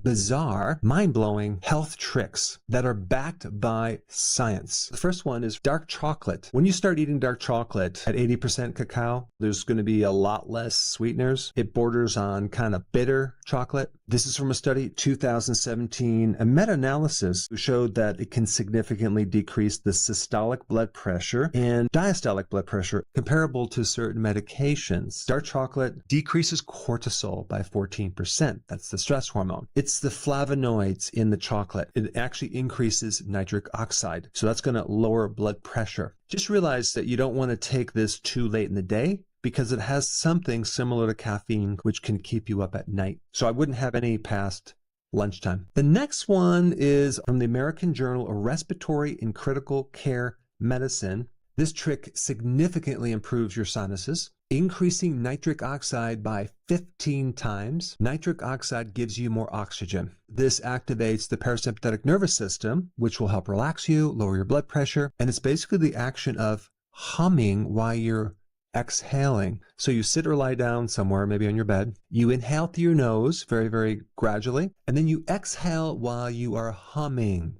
bizarre, mind-blowing health tricks that are backed by science. The first one is dark chocolate. When you start eating dark chocolate at 80% cacao, there's going to be a lot less sweeteners. It borders on kind of bitter chocolate. This is from a study, 2017, a meta-analysis showed that it can significantly decrease the systolic blood pressure and diastolic blood pressure comparable to certain medications. Dark chocolate decreases cortisol by 14%. That's the stress hormone. It's the flavonoids in the chocolate. It actually increases nitric oxide. So that's going to lower blood pressure. Just realize that you don't want to take this too late in the day because it has something similar to caffeine, which can keep you up at night. So I wouldn't have any past lunchtime. The next one is from the American Journal of Respiratory and Critical Care Medicine. This trick significantly improves your sinuses, increasing nitric oxide by 15 times. Nitric oxide gives you more oxygen. This activates the parasympathetic nervous system, which will help relax you, lower your blood pressure, and it's basically the action of humming while you're exhaling. So you sit or lie down somewhere, maybe on your bed. You inhale through your nose very, very gradually, and then you exhale while you are humming.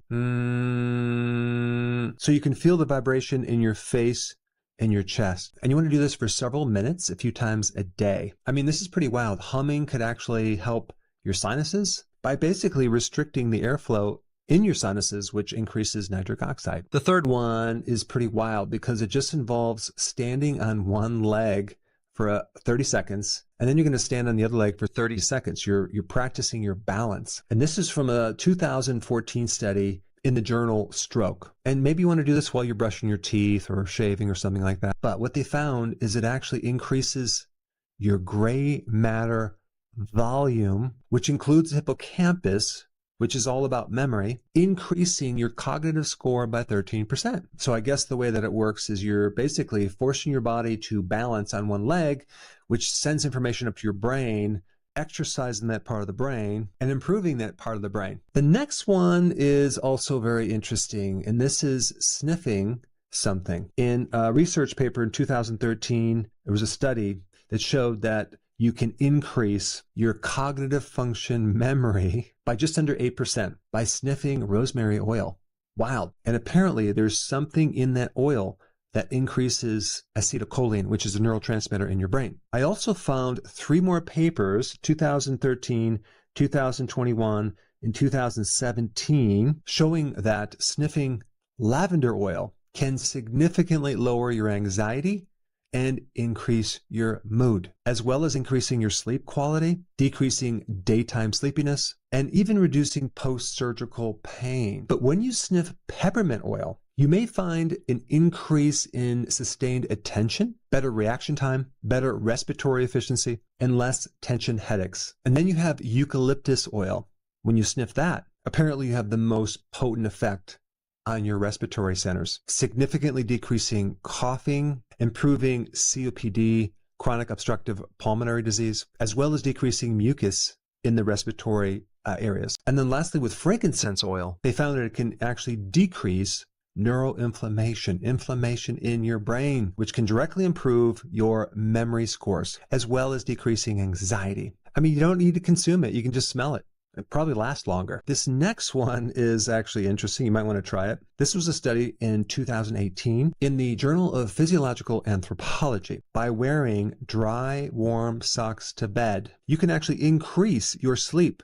So you can feel the vibration in your face and your chest. And you want to do this for several minutes, a few times a day. I mean, this is pretty wild. Humming could actually help your sinuses by basically restricting the airflow in your sinuses, which increases nitric oxide. The third one is pretty wild because it just involves standing on one leg for 30 seconds, and then you're going to stand on the other leg for 30 seconds. You're practicing your balance. And this is from a 2014 study in the journal Stroke. And maybe you want to do this while you're brushing your teeth or shaving or something like that. But what they found is it actually increases your gray matter volume, which includes the hippocampus, which is all about memory, increasing your cognitive score by 13%. So I guess the way that it works is you're basically forcing your body to balance on one leg, which sends information up to your brain, exercising that part of the brain and improving that part of the brain. The next one is also very interesting, and this is sniffing something. In a research paper in 2013, there was a study that showed that you can increase your cognitive function memory by just under 8% by sniffing rosemary oil. Wow. And apparently there's something in that oil that increases acetylcholine, which is a neurotransmitter in your brain. I also found 3 more papers, 2013, 2021, and 2017, showing that sniffing lavender oil can significantly lower your anxiety and increase your mood, as well as increasing your sleep quality, decreasing daytime sleepiness, and even reducing post-surgical pain. But when you sniff peppermint oil, you may find an increase in sustained attention, better reaction time, better respiratory efficiency, and less tension headaches. And then you have eucalyptus oil. When you sniff that, apparently you have the most potent effect on your respiratory centers, significantly decreasing coughing, improving COPD, chronic obstructive pulmonary disease, as well as decreasing mucus in the respiratory areas. And then lastly, with frankincense oil, they found that it can actually decrease neuroinflammation, inflammation in your brain, which can directly improve your memory scores, as well as decreasing anxiety. I mean, you don't need to consume it. You can just smell it. It probably lasts longer. This next one is actually interesting. You might want to try it. This was a study in 2018 in the Journal of Physiological Anthropology. By wearing dry, warm socks to bed, you can actually increase your sleep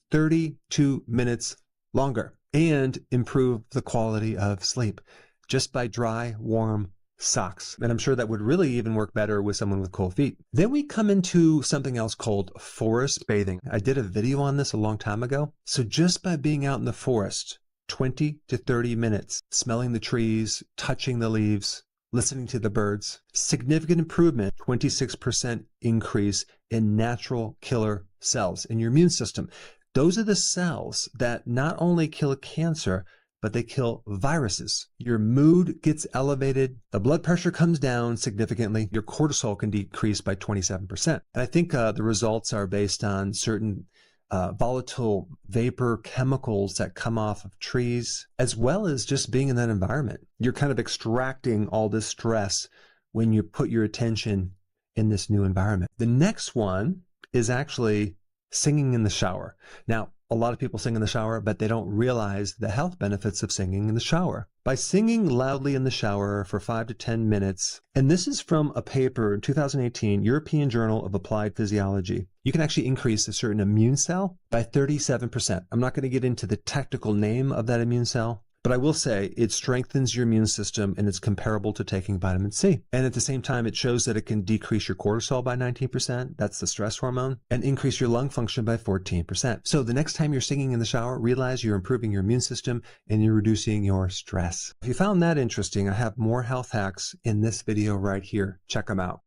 32 minutes longer and improve the quality of sleep just by dry, warm socks. And I'm sure that would really even work better with someone with cold feet. Then we come into something else called forest bathing. I did a video on this a long time ago. So just by being out in the forest, 20 to 30 minutes, smelling the trees, touching the leaves, listening to the birds, significant improvement, 26% increase in natural killer cells in your immune system. Those are the cells that not only kill cancer, but they kill viruses. Your mood gets elevated, the blood pressure comes down significantly, your cortisol can decrease by 27%. And I think the results are based on certain volatile vapor chemicals that come off of trees, as well as just being in that environment. You're kind of extracting all this stress when you put your attention in this new environment. The next one is actually singing in the shower. Now, A lot of people sing in the shower, but they don't realize the health benefits of singing in the shower. By singing loudly in the shower for 5 to 10 minutes, and this is from a paper in 2018, European Journal of Applied Physiology, you can actually increase a certain immune cell by 37%. I'm not going to get into the technical name of that immune cell, but I will say it strengthens your immune system and it's comparable to taking vitamin C. And at the same time, it shows that it can decrease your cortisol by 19%. That's the stress hormone, and increase your lung function by 14%. So the next time you're singing in the shower, realize you're improving your immune system and you're reducing your stress. If you found that interesting, I have more health hacks in this video right here. Check them out.